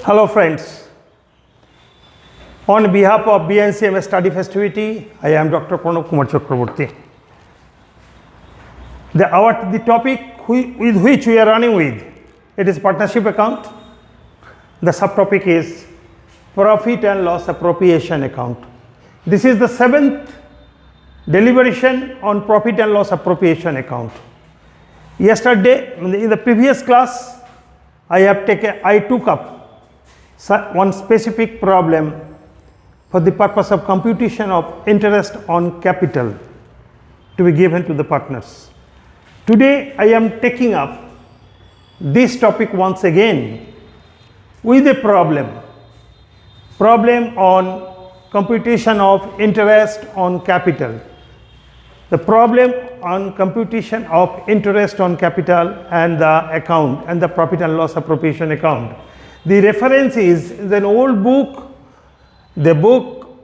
Hello friends, on behalf of BNCM Study Festivity, I am Dr. Pranab Kumar Chakraborty. The topic with which we are running with, it is partnership account. The subtopic is profit and loss appropriation account. This is the 7th deliberation on profit and loss appropriation account. Yesterday, in the previous class, I took up one specific problem for the purpose of computation of interest on capital to be given to the partners. Today I am taking up this topic once again with a problem on computation of interest on capital. The problem on computation of interest on capital and the account and the profit and loss appropriation account. The reference is an old book, the book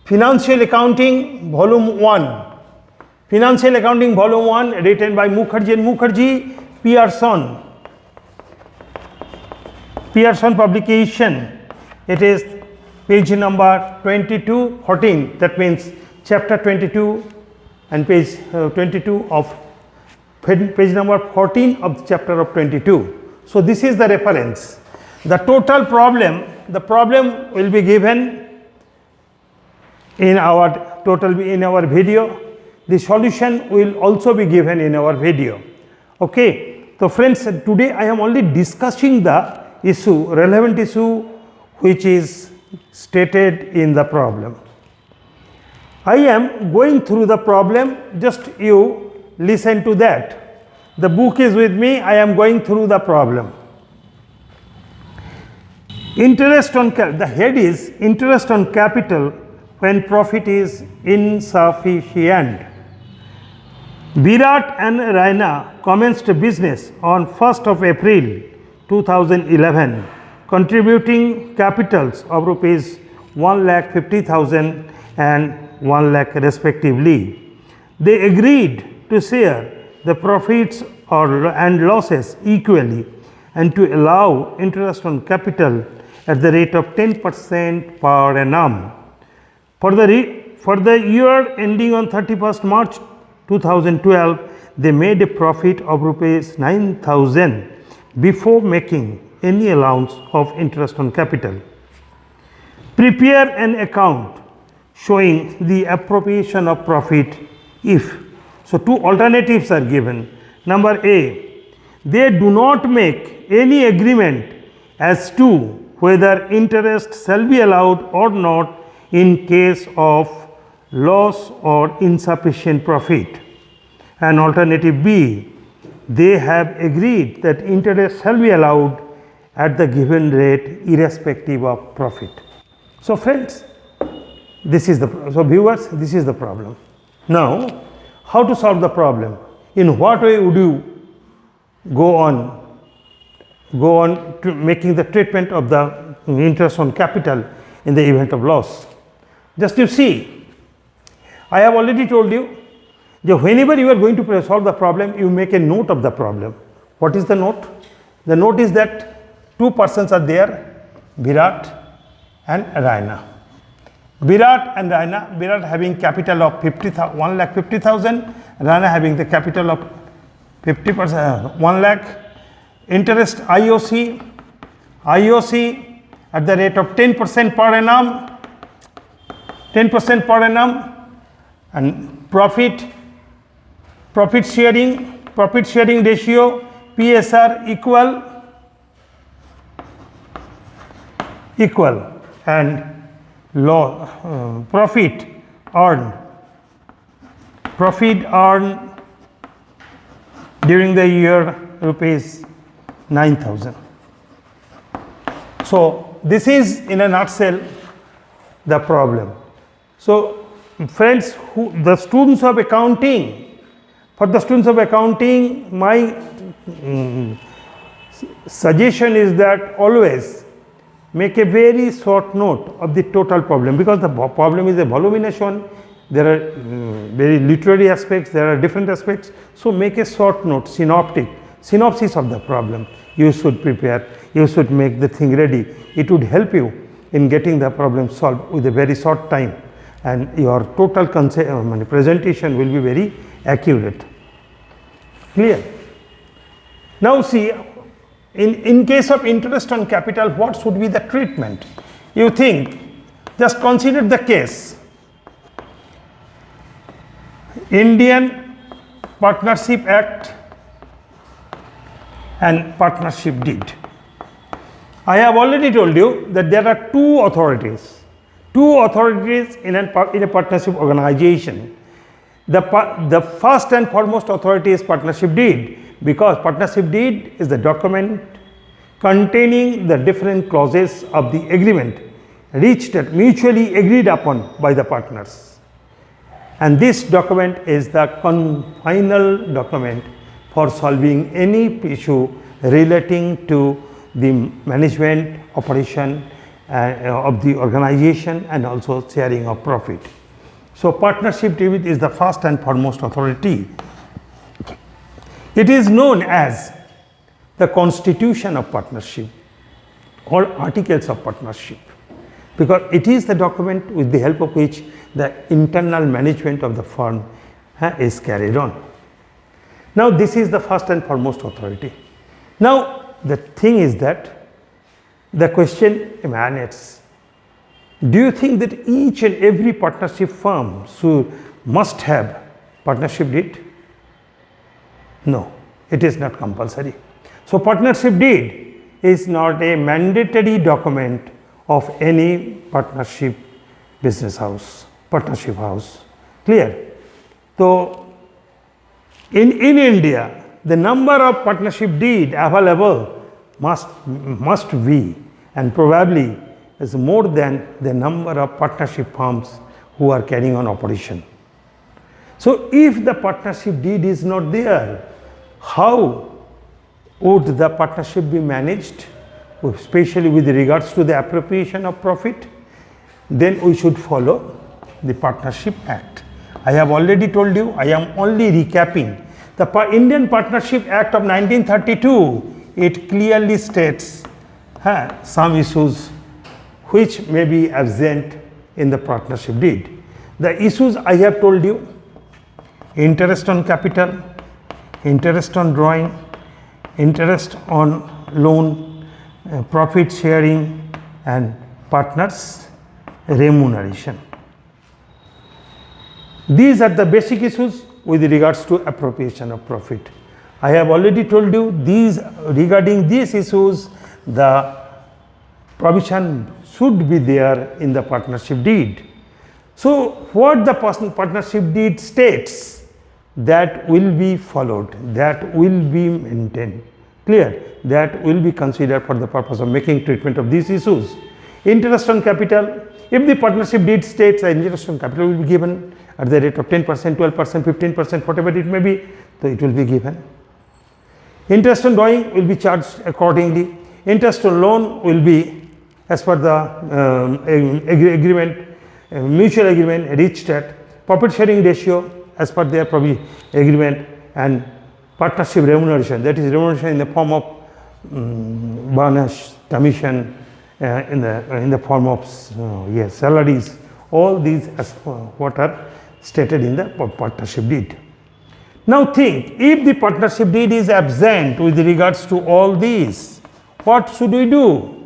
Financial Accounting Volume 1. Financial Accounting Volume 1 written by Mukherjee and Mukherjee, Pearson. Pearson publication. It is page number 2214, that means chapter 22 and page 22 of page number 14 of the chapter of 22. So this is the reference. The total problem, will be given in our video. The solution will also be given in our video. Okay. So friends, today I am only discussing the issue, relevant issue which is stated in the problem. I am going through the problem, just you listen to that. The book is with me, I am going through the problem. Interest on the head is interest on capital when profit is insufficient. Virat and Raina commenced business on 1st of April 2011, contributing capitals of rupees 1,50,000 and 1 lakh respectively. They agreed to share the profits and losses equally and to allow interest on capital at the rate of 10% per annum. For the year ending on 31st March 2012, they made a profit of rupees 9,000 before making any allowance of interest on capital. Prepare an account showing the appropriation of profit if. So, two alternatives are given. Number A, they do not make any agreement as to whether interest shall be allowed or not in case of loss or insufficient profit. And alternative B, they have agreed that interest shall be allowed at the given rate irrespective of profit. So friends, viewers, this is the problem. Now, how to solve the problem? In what way would you go on to making the treatment of the interest on capital in the event of loss? Just you see, I have already told you that whenever you are going to solve the problem, you make a note of the problem. What is the note? The note is that two persons are there, Virat and Raina. Virat and Raina, Virat having capital of 1,50,000, Raina having the capital of 50%, 1 lakh. Interest IOC at the rate of 10% per annum, 10% per annum, and profit sharing ratio PSR equal and profit earned during the year rupees 9,000. So this is in a nutshell the problem. So friends, the students of accounting, my suggestion is that always make a very short note of the total problem, because the problem is a voluminous one. There are very literary aspects, there are different aspects. So make a short note, synoptic, synopsis of the problem you should prepare, you should make the thing ready. It would help you in getting the problem solved with a very short time, and your total presentation will be very accurate. Clear? Now see, in case of interest on capital, what should be the treatment? You think, just consider the case. Indian Partnership Act and Partnership Deed. I have already told you that there are two authorities in a partnership organization. The first and foremost authority is Partnership Deed, because Partnership Deed is the document containing the different clauses of the agreement reached at mutually agreed upon by the partners. And this document is the final document for solving any issue relating to the management operation of the organization and also sharing of profit. So Partnership Deed is the first and foremost authority. It is known as the Constitution of Partnership or Articles of Partnership, because it is the document with the help of which the internal management of the firm is carried on. Now this is the first and foremost authority. Now the thing is that the question emanates, do you think that each and every partnership firm must have Partnership Deed? No, it is not compulsory. So Partnership Deed is not a mandatory document of any partnership business house, partnership house. Clear? So in India, the number of Partnership Deed available must be, and probably is more than the number of partnership firms who are carrying on operation. So if the Partnership Deed is not there, how would the partnership be managed, especially with regards to the appropriation of profit? Then we should follow the Partnership Act. I have already told you, I am only recapping. The Indian Partnership Act of 1932, it clearly states some issues which may be absent in the Partnership Deed. The issues I have told you: interest on capital, interest on drawing, interest on loan, profit sharing, and partners remuneration. These are the basic issues with regards to appropriation of profit. I have already told you regarding these issues, the provision should be there in the Partnership Deed. So what the Partnership Deed states, that will be followed, that will be maintained. Clear? That will be considered for the purpose of making treatment of these issues. Interest on capital, if the Partnership Deed states that interest on capital will be given at the rate of 10%, 12%, 15%, whatever it may be, so it will be given. Interest on drawing will be charged accordingly. Interest on loan will be as per the agreement, mutual agreement reached at. Profit sharing ratio as per their agreement, and partnership remuneration, that is remuneration in the form of bonus, commission, in the form of salaries. All these as what are stated in the Partnership Deed. Now think, if the Partnership Deed is absent with regards to all these, what should we do?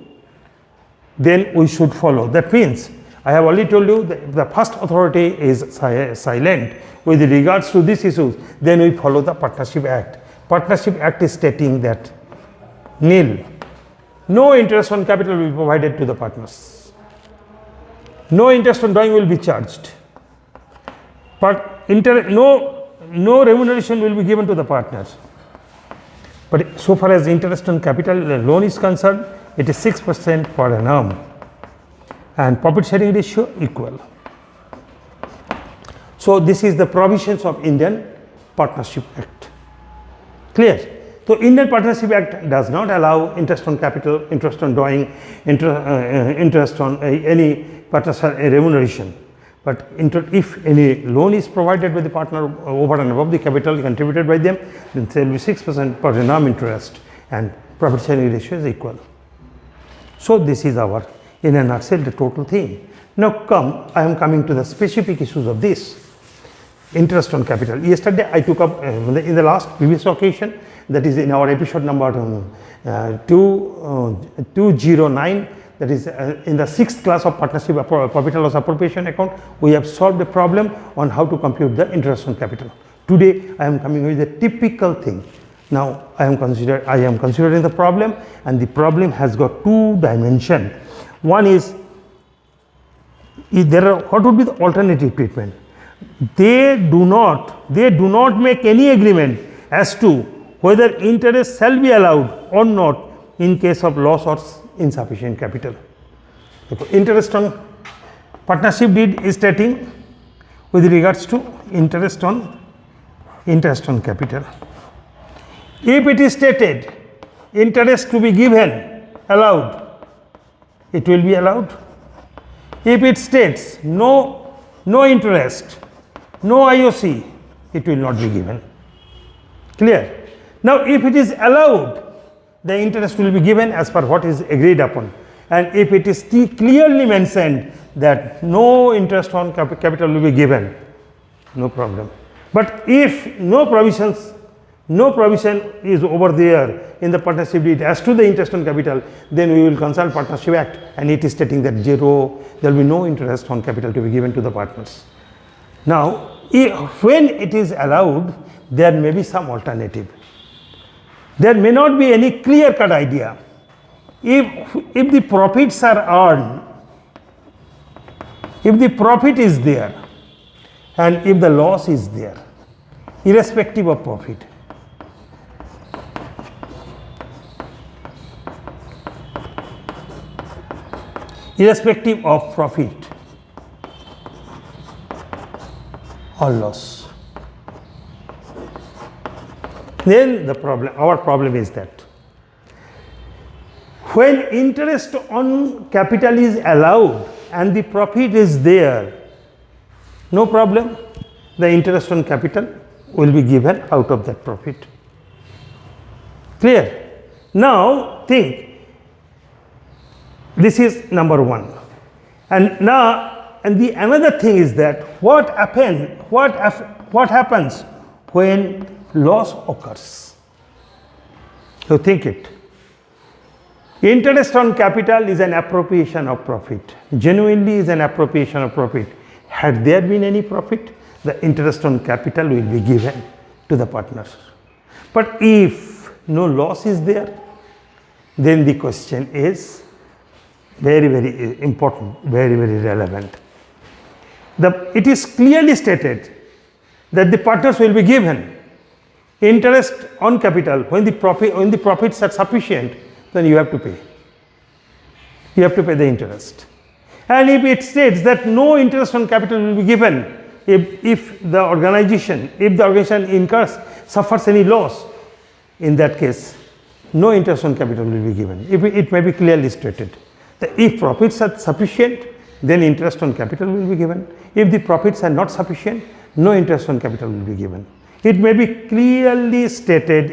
Then we should follow. That means, I have already told you that the first authority is silent with regards to these issues, then we follow the Partnership Act. Partnership Act is stating that nil, no interest on capital will be provided to the partners. No interest on drawing will be charged. But no remuneration will be given to the partners. But so far as interest on capital loan is concerned, it is 6% per annum, and profit sharing ratio equal. So this is the provisions of Indian Partnership Act. Clear? So Indian Partnership Act does not allow interest on capital, interest on drawing, interest on any partnership remuneration. But if any loan is provided by the partner over and above the capital contributed by them, then there will be 6% per annum interest and profit sharing ratio is equal. So this is our, in a nutshell, the total thing. Now I am coming to the specific issues of this. Interest on capital. Yesterday I took up in the last previous occasion, that is in our episode number 209, that is in the 6th class of partnership profit and loss appropriation account, we have solved the problem on how to compute the interest on capital. Today I am coming with a typical thing. Now I am considering the problem, and the problem has got two dimensions. One is, what would be the alternative treatment? They do not make any agreement as to whether interest shall be allowed or not in case of loss or insufficient capital. Interest on partnership deed is stating with regards to interest on capital. If it is stated interest to be given allowed, it will be allowed. If it states no interest, no IOC, it will not be given. Clear? Now if it is allowed, the interest will be given as per what is agreed upon, and if it is clearly mentioned that no interest on capital will be given, no problem. But if no provision is over there in the partnership deed as to the interest on capital, then we will consult Partnership Act, and it is stating that there will be no interest on capital to be given to the partners. Now when it is allowed, there may be some alternative. There may not be any clear-cut idea. If the profits are earned, if the profit is there, and if the loss is there, irrespective of profit, or loss, then our problem is that when interest on capital is allowed and the profit is there, no problem, the interest on capital will be given out of that profit. Clear? Now think, this is number one, and the another thing is that what happens when loss occurs? So think it. Interest on capital is an appropriation of profit, genuinely is an appropriation of profit. Had there been any profit, the interest on capital will be given to the partners. But if no loss is there, then the question is very, very important, very, very relevant. It is clearly stated that the partners will be given interest on capital when the profits are sufficient, then you have to pay. You have to pay the interest. And if it states that no interest on capital will be given, if the organization suffers any loss, in that case, no interest on capital will be given. It may be clearly stated that if profits are sufficient, then interest on capital will be given. If the profits are not sufficient, no interest on capital will be given. It may be clearly stated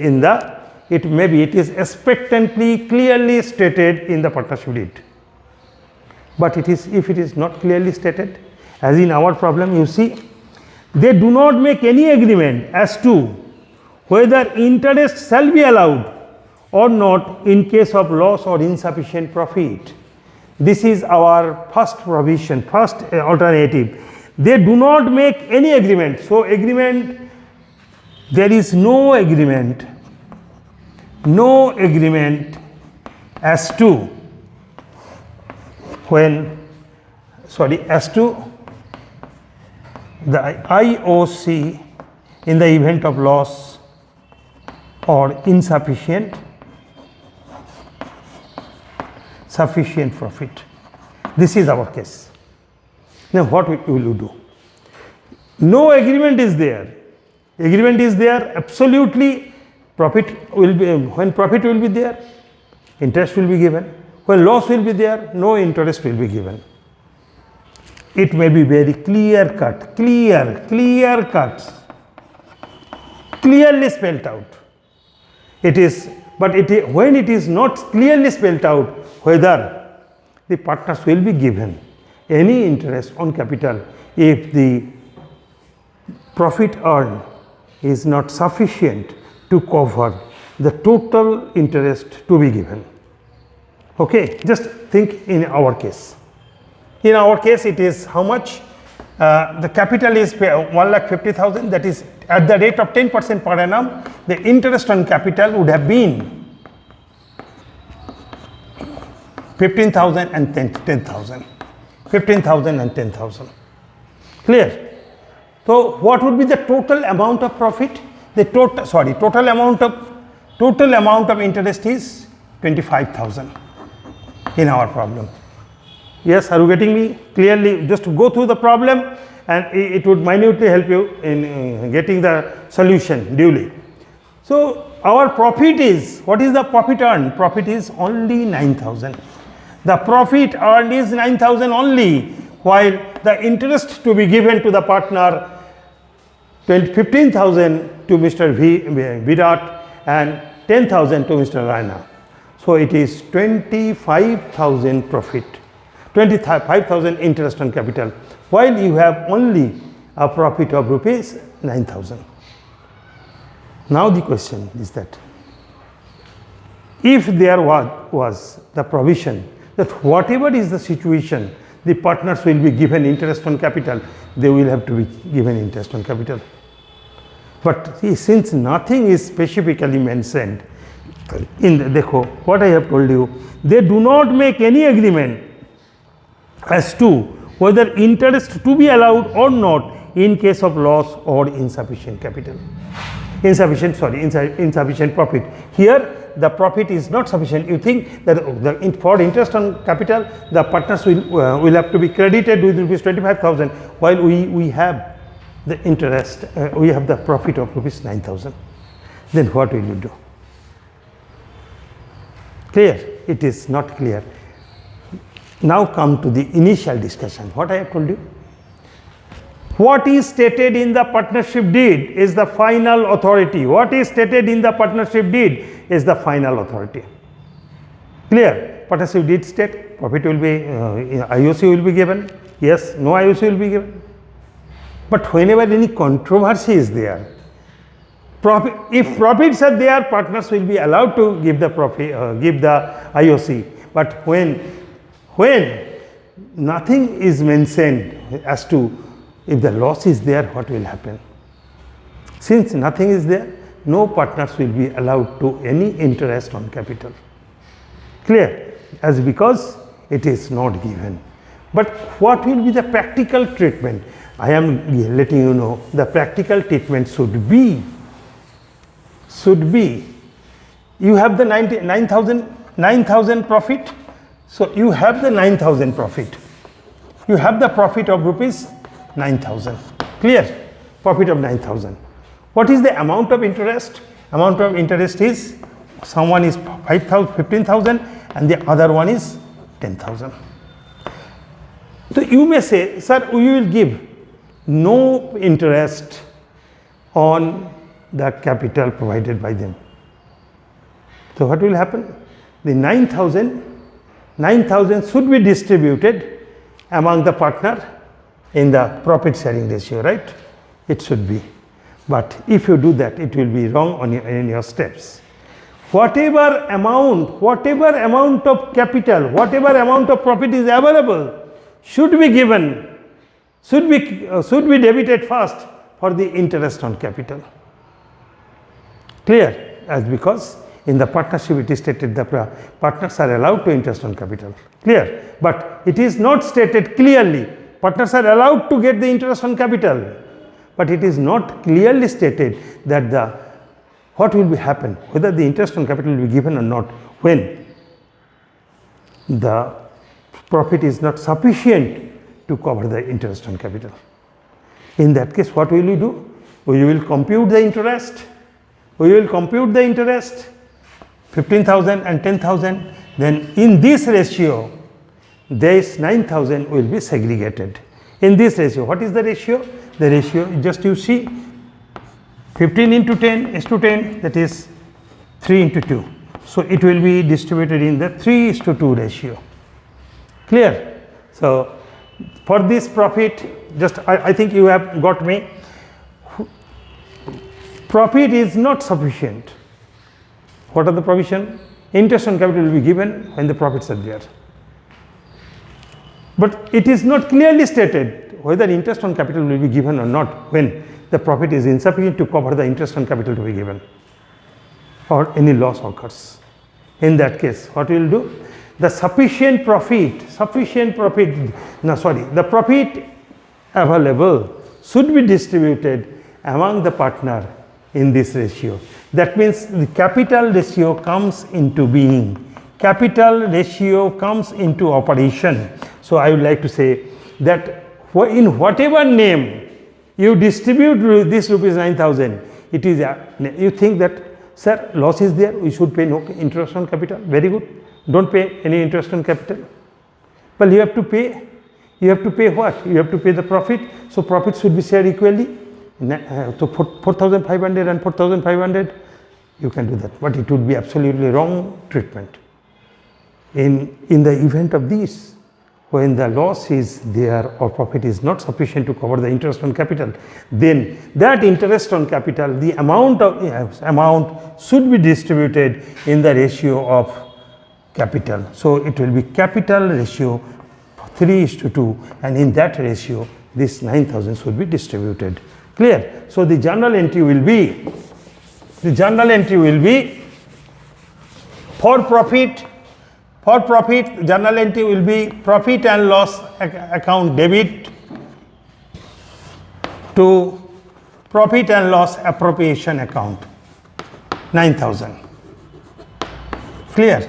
it is expectantly clearly stated in the partnership deed. But if it is not clearly stated, as in our problem, you see, they do not make any agreement as to whether interest shall be allowed or not in case of loss or insufficient profit. This is our first provision, first alternative. They do not make any agreement. So there is no agreement as to the IOC in the event of loss or insufficient profit. This is our case. Now what will you do? No agreement is there. Agreement is there, absolutely. When profit will be there, interest will be given. When loss will be there, no interest will be given. it may be very clear cut, clearly spelled out. It is, but when it is not clearly spelled out whether the partners will be given any interest on capital if the profit earned is not sufficient to cover the total interest to be given. Okay, just think in our case. In our case, it is how much? The capital is 1,50,000, that is at the rate of 10% per annum, the interest on capital would have been 15,000 and 10,000. 15,000 and 10,000. Clear? So what would be the total amount of profit? The total amount of interest is 25,000 in our problem. Yes, are you getting me? Clearly, just go through the problem and it would minutely help you in getting the solution duly. So our profit is, what is the profit earned? Profit is only 9,000. The profit earned is 9,000 only, while the interest to be given to the partner 15,000 to Mr. Virat and 10,000 to Mr. Raina. So it is 25,000 profit, 25,000 interest on capital, while you have only a profit of rupees 9,000. Now the question is that if there was the provision that whatever is the situation, the partners will be given interest on capital, they will have to be given interest on capital. But see, since nothing is specifically mentioned in the, what I have told you, they do not make any agreement as to whether interest to be allowed or not in case of loss or insufficient capital. Insufficient profit. Here the profit is not sufficient. You think that for interest on capital, the partners will have to be credited with rupees 25,000, while we have the interest, we have the profit of rupees 9,000. Then what will you do? Clear? It is not clear. Now come to the initial discussion. What I have told you? What is stated in the partnership deed is the final authority. What is stated in the partnership deed is the final authority. Clear? Partnership deed state profit will be, IOC will be given. Yes, no IOC will be given. But whenever any controversy is there, if profits are there, partners will be allowed to give the profit, give the IOC. But when nothing is mentioned as to if the loss is there, what will happen? Since nothing is there, no partners will be allowed to any interest on capital. Clear? As because it is not given. But what will be the practical treatment? I am letting you know the practical treatment should be you have the 9,000 profit. So you have the 9,000 profit. You have the profit of rupees 9,000. Clear? Profit of 9,000. What is the amount of interest? Amount of interest is, someone is 15,000 and the other one is 10,000. So you may say, sir, we will give no interest on the capital provided by them. So what will happen? The 9,000 should be distributed among the partner in the profit sharing ratio, right? It should be. But if you do that, it will be wrong in your steps. Whatever amount of capital, whatever amount of profit is available should be given, should be debited first for the interest on capital. Clear? As because in the partnership it is stated the partners are allowed to interest on capital. Clear? But it is not stated clearly. Partners are allowed to get the interest on capital, but it is not clearly stated that what will happen, whether the interest on capital will be given or not, when the profit is not sufficient to cover the interest on capital. In that case, what will you do? We will compute the interest. 15,000 and 10,000. Then in this ratio, this 9,000 will be segregated. in this ratio. What is the ratio? The ratio, just you see, 15 into 10 is to 10, that is 3 into 2. So it will be distributed in the 3:2 ratio. Clear? So for this profit, just I think you have got me. Profit is not sufficient. What are the provision? Interest on capital will be given when the profits are there. But it is not clearly stated whether interest on capital will be given or not when the profit is insufficient to cover the interest on capital to be given or any loss occurs. In that case, what we will do? The the profit available should be distributed among the partner in this ratio. That means the capital ratio comes into being. Capital ratio comes into operation. So I would like to say that in whatever name you distribute this rupees 9,000, it is you think that, sir, loss is there, we should pay no interest on capital. Very good. Don't pay any interest on capital. Well, you have to pay. You have to pay what? You have to pay the profit. So profit should be shared equally. So 4,500 and 4,500, you can do that. But it would be absolutely wrong treatment. In the event of this, when the loss is there or profit is not sufficient to cover the interest on capital, then that interest on capital, the amount should be distributed in the ratio of capital. So it will be capital ratio 3:2, and in that ratio this 9,000 should be distributed. Clear? So the journal entry will be for profit, journal entry will be profit and loss account debit to profit and loss appropriation account 9,000. Clear?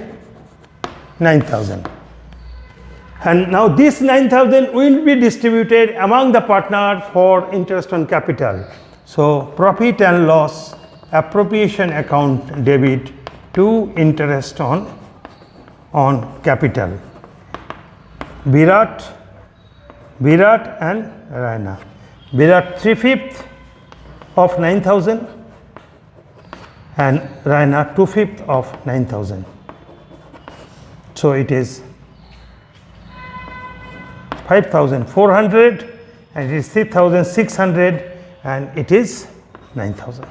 9,000. And now this 9,000 will be distributed among the partner for interest on capital. So profit and loss appropriation account debit to interest on capital. Virat and Raina. Virat 3/5 of 9,000 and Raina 2/5 of 9,000. So it is 5,400 and it is 3,600 and it is 9,000.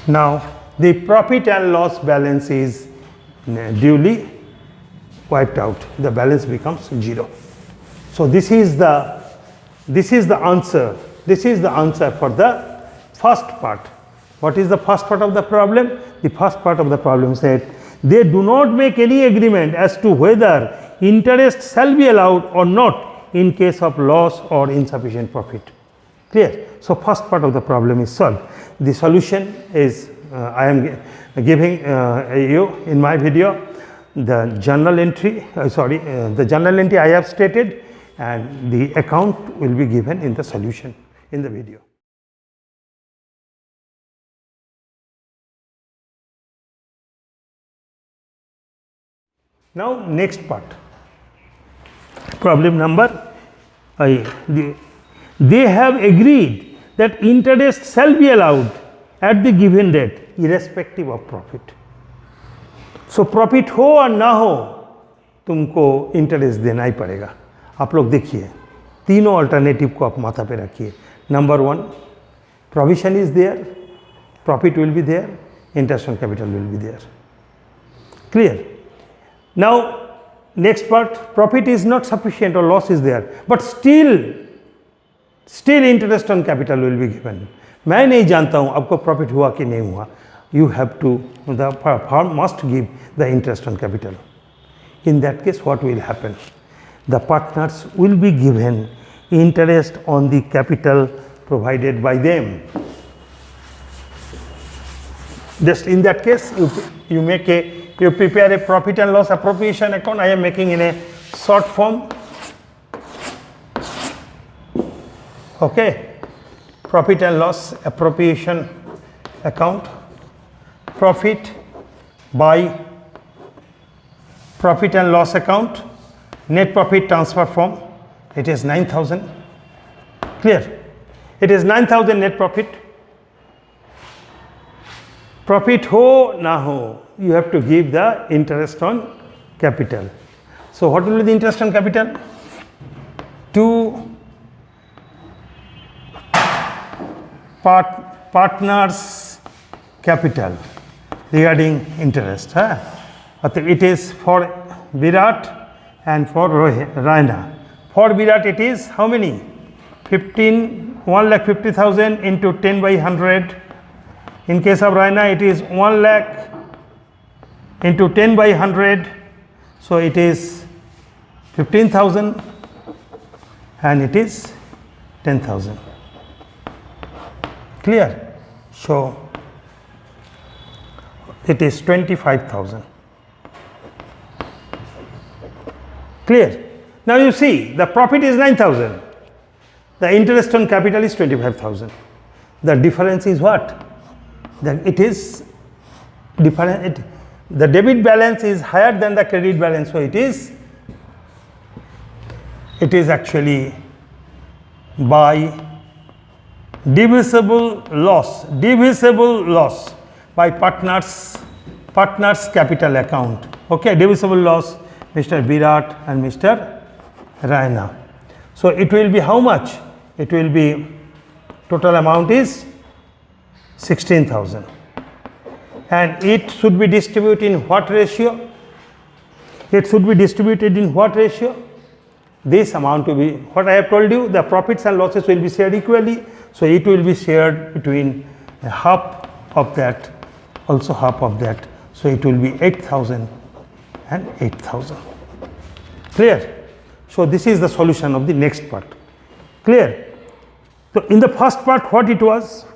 Now the profit and loss balance is duly wiped out. The balance becomes 0. So this is the answer. This is the answer for the first part. What is the first part of the problem? The first part of the problem said they do not make any agreement as to whether interest shall be allowed or not in case of loss or insufficient profit. Clear? So first part of the problem is solved. The solution is I am giving you in my video the journal entry, the journal entry I have stated, and the account will be given in the solution in the video. Now next part, problem number they have agreed that interest shall be allowed at the given rate irrespective of profit. So profit हो और ना हो तुमको interest देना ही पड़ेगा. आप लोग देखिए तीनों अल्टरनेटिव को आप माथा पे रखिए. Number 1, provision is there, profit will be there, interest on capital will be there. Clear? Now next part, profit is not sufficient or loss is there, but still interest on capital will be given. मैं नहीं जानता हूँ आपको profit हुआ कि नहीं हुआ. You have to, the firm must give the interest on capital. In that case, what will happen? The partners will be given interest on the capital provided by them. Just in that case, you prepare a profit and loss appropriation account. I am making in a short form. Okay, profit and loss appropriation account. Profit by profit and loss account, net profit transfer form, it is 9,000. Clear? It is 9,000 net profit. Profit ho na ho, you have to give the interest on capital. So what will be the interest on capital? 2 partners capital regarding interest. It is for Virat and for Raina. For Virat it is how many? 1,50,000 into 10 by 100. In case of Raina it is 1 lakh into 10 by 100. So it is 15,000 and it is 10,000. Clear? So it is 25,000. Clear? Now you see the profit is 9,000. The interest on capital is 25,000. The difference is what? That it is different. The debit balance is higher than the credit balance, so it is actually by divisible loss by partners capital account. Okay, divisible loss, Mr. Virat and Mr. Raina. So it will be how much? It will be, total amount is 16,000. And it should be distributed in what ratio? It should be distributed in what ratio? This amount will be, what I have told you, the profits and losses will be shared equally. So it will be shared between half of that, also half of that. So it will be 8,000 and 8,000. Clear? So this is the solution of the next part. Clear? So in the first part, what it was?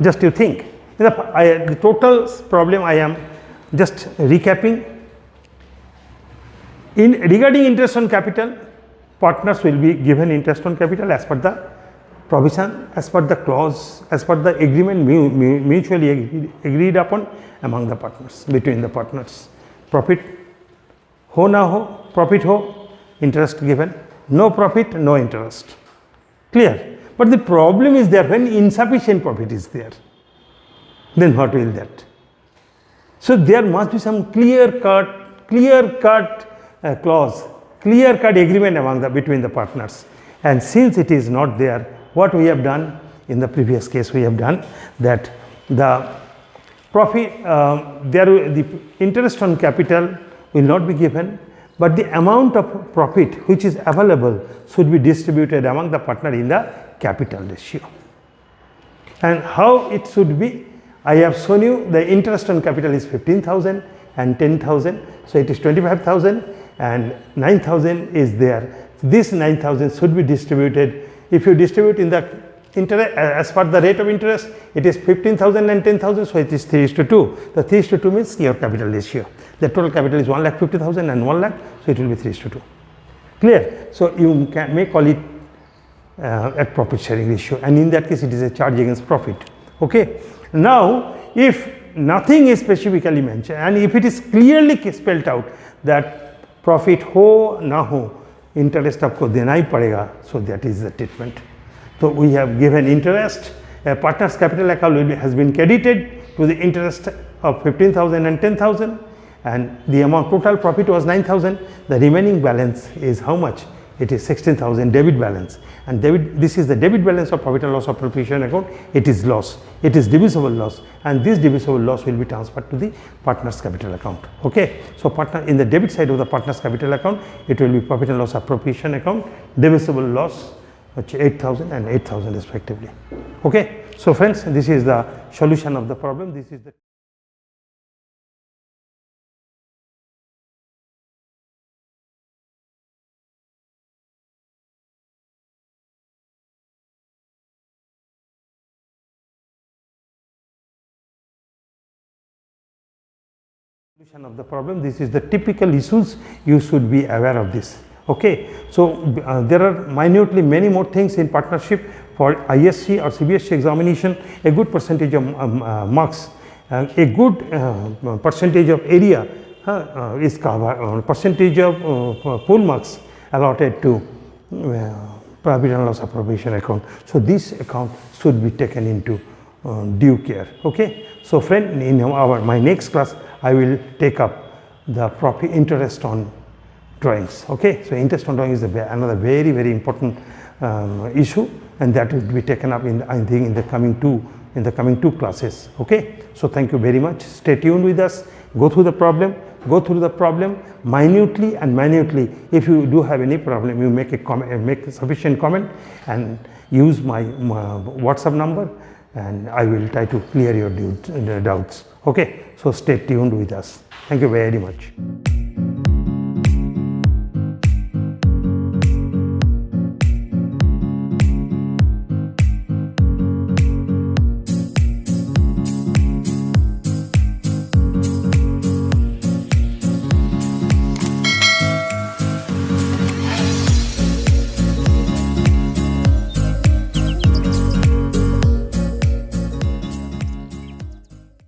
Just you think. The total problem I am just recapping. Regarding interest on capital, partners will be given interest on capital as per the provision, as per the clause, as per the agreement mutually agreed upon among the partners, between the partners. Profit ho na ho, profit ho, interest given. No profit, no interest. Clear? But the problem is there when insufficient profit is there. Then what will that? So there must be some clear-cut clause, clear-cut agreement between the partners. And since it is not there, what we have done in the previous case, we have done that the profit, the interest on capital will not be given, but the amount of profit which is available should be distributed among the partner in the capital ratio. And how it should be? I have shown you the interest on capital is 15,000 and 10,000. So it is 25,000 and 9,000 is there. This 9,000 should be distributed. If you distribute in the interest, as per the rate of interest, it is 15,000 and 10,000. So it is 3:2. The 3:2 means your capital ratio. The total capital is 1,50,000 and 1 lakh. So it will be 3:2. Clear? So you may call it at profit sharing ratio, and in that case it is a charge against profit. Okay. Now if nothing is specifically mentioned and if it is clearly spelled out that profit ho na ho, interest आपको देना ही पड़ेगा, so that is the treatment. So we have given interest, a partner's capital account has been credited to the interest of 15,000 and 10,000, and the amount total profit was 9,000. The remaining balance is how much? It is 16,000 debit balance, and this is the debit balance of profit and loss appropriation account. It is loss, it is divisible loss, and this divisible loss will be transferred to the partner's capital account. Okay, so partner in the debit side of the partner's capital account, it will be profit and loss appropriation account, divisible loss, which 8,000 and 8,000 respectively. Okay, so friends, this is the solution of the problem. This is the solution of the problem. This is the typical issues, you should be aware of this. Okay, so there are minutely many more things in partnership. For ISC or CBSC examination, a good percentage of marks, a good percentage of area is covered, percentage of full marks allotted to provisional loss appropriation account. So this account should be taken into due care. Okay. So friend, in my next class I will take up the profit interest on drawings. Okay. So interest on drawing is another very important issue, and that will be taken up in, I think, in the coming two classes. Okay. So thank you very much. Stay tuned with us. Go through the problem minutely and minutely. If you do have any problem, you make a comment, make a sufficient comment, and use my WhatsApp number, and I will try to clear your doubts. Okay. So stay tuned with us. Thank you very much.